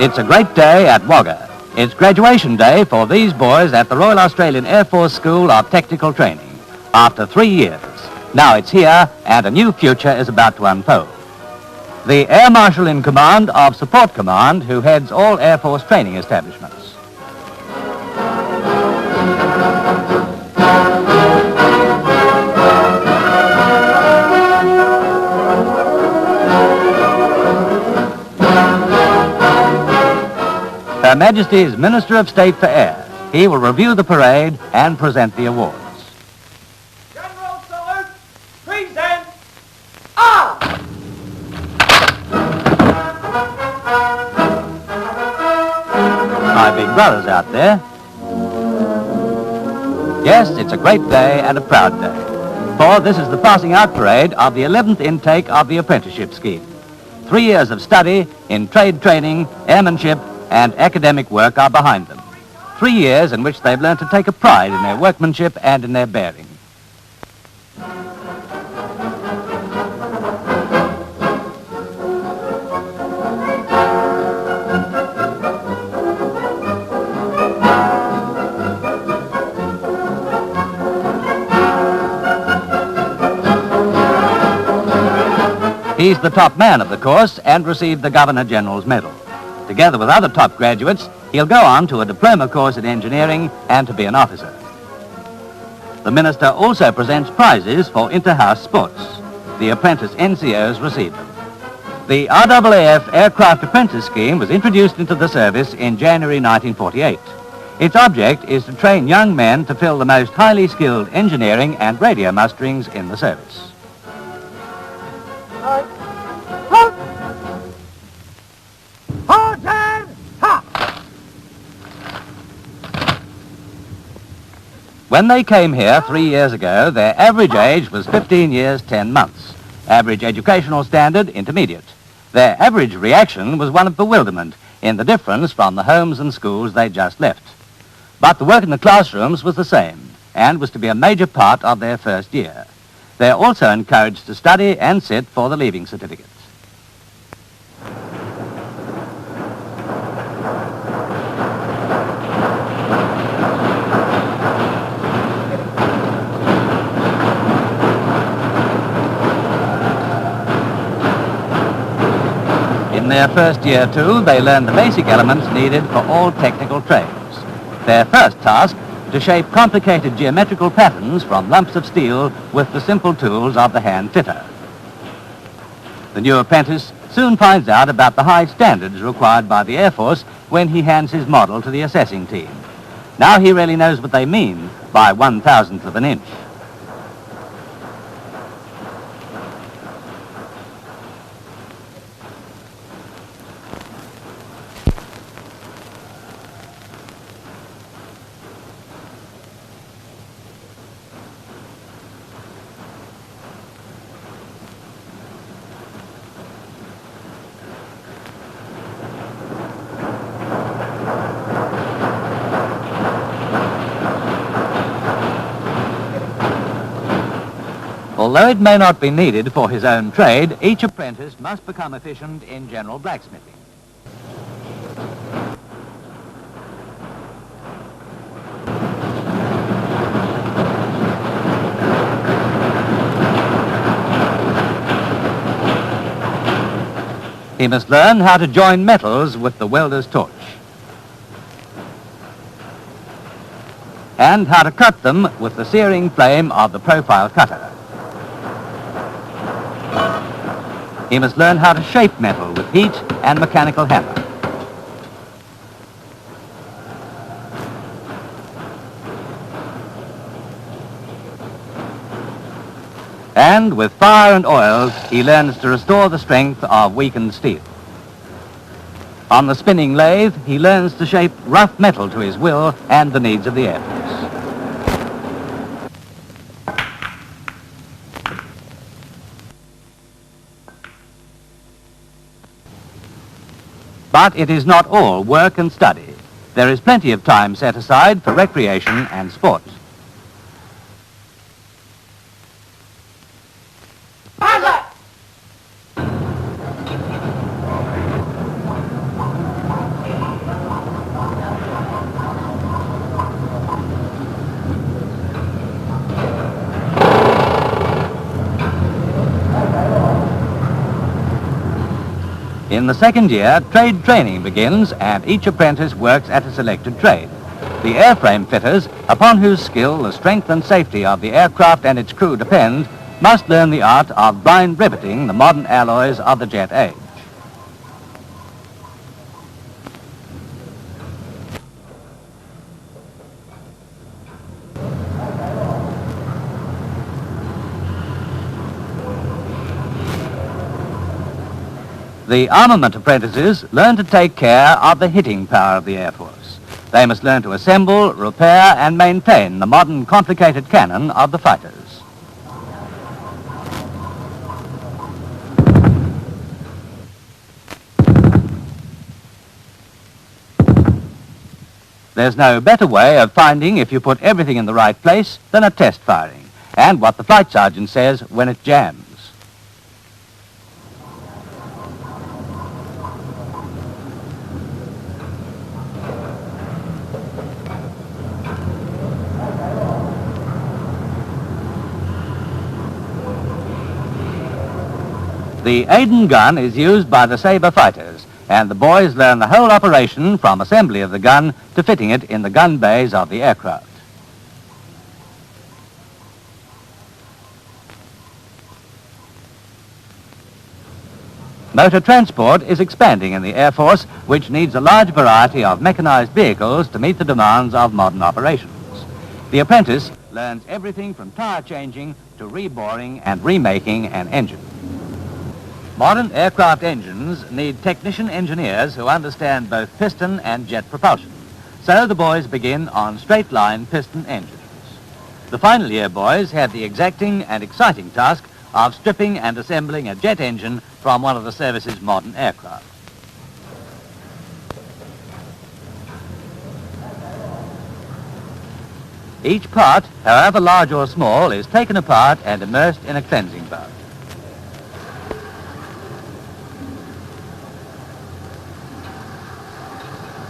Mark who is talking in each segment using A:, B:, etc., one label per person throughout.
A: It's a great day at Wagga. It's graduation day for these boys at the Royal Australian Air Force School of Technical Training. After 3 years, now it's here and a new future is about to unfold. The Air Marshal in command of Support Command, who heads all Air Force training establishments. Her Majesty's Minister of State for Air. He will review the parade and present the awards.
B: General salute, present, on!
A: My big brothers out there. Yes, it's a great day and a proud day. For this is the passing out parade of the 11th intake of the apprenticeship scheme. 3 years of study in trade training, airmanship, and academic work are behind them. 3 years in which they've learned to take a pride in their workmanship and in their bearing. He's the top man of the course and received the Governor-General's Medal. Together with other top graduates, he'll go on to a diploma course in engineering and to be an officer. The Minister also presents prizes for inter-house sports. The Apprentice NCOs receive them. The RAAF Aircraft Apprentice Scheme was introduced into the service in January 1948. Its object is to train young men to fill the most highly skilled engineering and radio musterings in the service. When they came here 3 years ago, their average age was 15 years, 10 months. Average educational standard, intermediate. Their average reaction was one of bewilderment in the difference from the homes and schools they just left. But the work in the classrooms was the same and was to be a major part of their first year. They're also encouraged to study and sit for the leaving certificates. In their first year, too, they learn the basic elements needed for all technical trades. Their first task, to shape complicated geometrical patterns from lumps of steel with the simple tools of the hand fitter. The new apprentice soon finds out about the high standards required by the Air Force when he hands his model to the assessing team. Now he really knows what they mean by 1/1000th of an inch. Although it may not be needed for his own trade, each apprentice must become efficient in general blacksmithing. He must learn how to join metals with the welder's torch, and how to cut them with the searing flame of the profile cutter. He must learn how to shape metal with heat and mechanical hammer. And with fire and oil, he learns to restore the strength of weakened steel. On the spinning lathe, he learns to shape rough metal to his will and the needs of the Air Force. But it is not all work and study. There is plenty of time set aside for recreation and sport. In the second year, trade training begins and each apprentice works at a selected trade. The airframe fitters, upon whose skill the strength and safety of the aircraft and its crew depend, must learn the art of blind riveting the modern alloys of the jet age. The armament apprentices learn to take care of the hitting power of the Air Force. They must learn to assemble, repair and maintain the modern complicated cannon of the fighters. There's no better way of finding if you put everything in the right place than a test firing, and what the flight sergeant says when it jams. The Aiden gun is used by the Sabre fighters, and the boys learn the whole operation from assembly of the gun to fitting it in the gun bays of the aircraft. Motor transport is expanding in the Air Force, which needs a large variety of mechanized vehicles to meet the demands of modern operations. The apprentice learns everything from tire changing to reboring and remaking an engine. Modern aircraft engines need technician engineers who understand both piston and jet propulsion. So the boys begin on straight-line piston engines. The final year boys have the exacting and exciting task of stripping and assembling a jet engine from one of the service's modern aircraft. Each part, however large or small, is taken apart and immersed in a cleansing bath.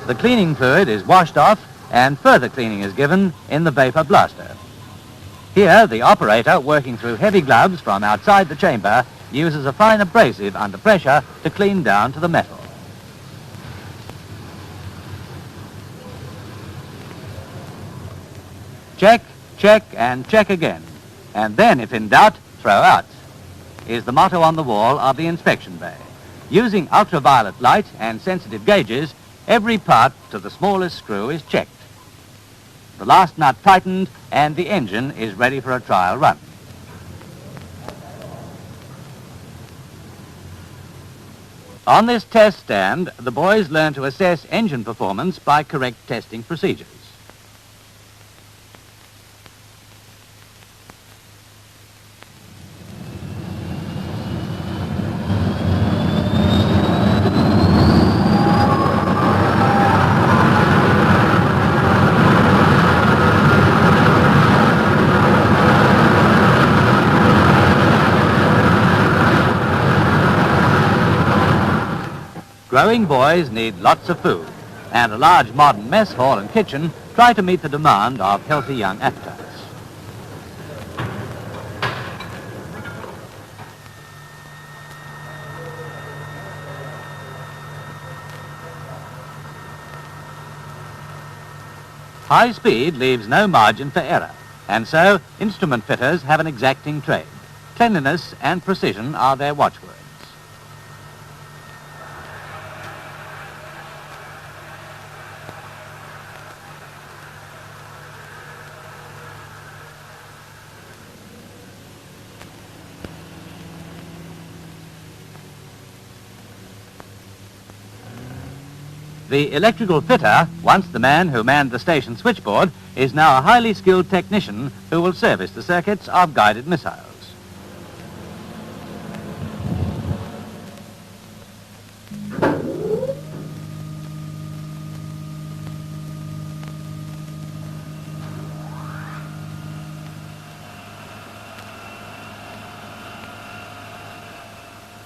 A: The cleaning fluid is washed off and further cleaning is given in the vapor blaster. Here, the operator, working through heavy gloves from outside the chamber, uses a fine abrasive under pressure to clean down to the metal. Check, check, and check again. And then, if in doubt, throw out, is the motto on the wall of the inspection bay. Using ultraviolet light and sensitive gauges, every part to the smallest screw is checked. The last nut tightened and the engine is ready for a trial run. On this test stand, the boys learn to assess engine performance by correct testing procedures. Growing boys need lots of food, and a large modern mess hall and kitchen try to meet the demand of healthy young appetites. High speed leaves no margin for error, and so instrument fitters have an exacting trade. Cleanliness and precision are their watchwords. The electrical fitter, once the man who manned the station switchboard, is now a highly skilled technician who will service the circuits of guided missiles.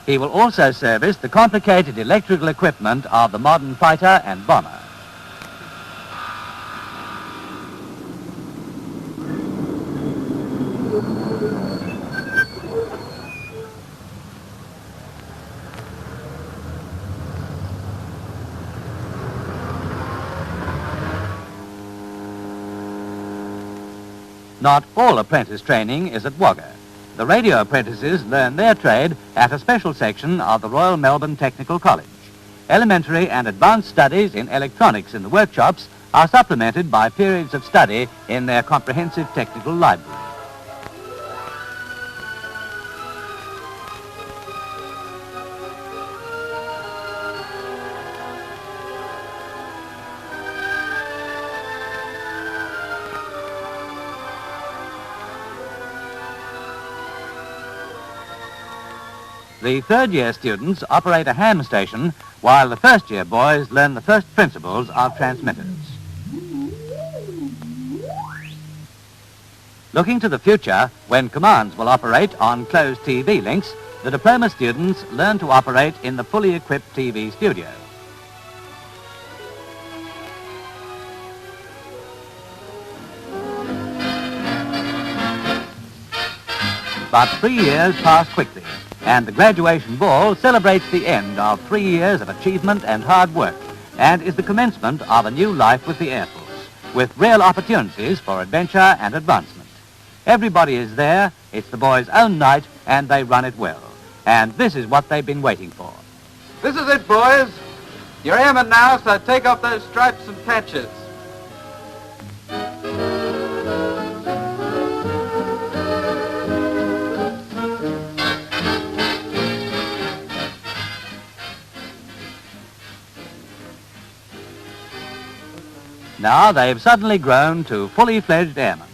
A: He will also service the complicated electrical equipment of the modern fighter and bomber. Not all apprentice training is at Wagga. The radio apprentices learn their trade at a special section of the Royal Melbourne Technical College. Elementary and advanced studies in electronics in the workshops are supplemented by periods of study in their comprehensive technical library. The third-year students operate a ham station, while the first-year boys learn the first principles of transmitters. Looking to the future, when commands will operate on closed TV links, the diploma students learn to operate in the fully equipped TV studio. But 3 years pass quickly, and the graduation ball celebrates the end of 3 years of achievement and hard work, and is the commencement of a new life with the Air Force, with real opportunities for adventure and advancement. Everybody is there, it's the boys' own night, and they run it well. And this is what they've been waiting for.
C: This is it, boys. You're airmen now, so take off those stripes and patches.
A: Now they've suddenly grown to fully fledged airmen.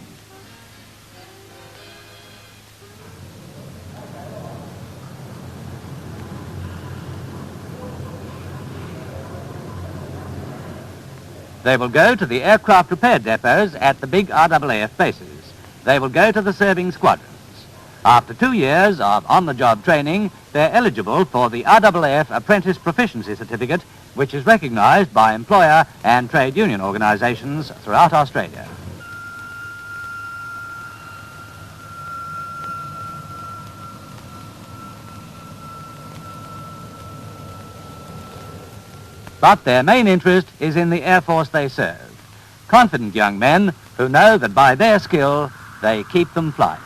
A: They will go to the aircraft repair depots at the big RAAF bases. They will go to the serving squadrons. After 2 years of on-the-job training, they're eligible for the RAAF Apprentice Proficiency Certificate, which is recognized by employer and trade union organizations throughout Australia. But their main interest is in the Air Force they serve. Confident young men who know that by their skill, they keep them flying.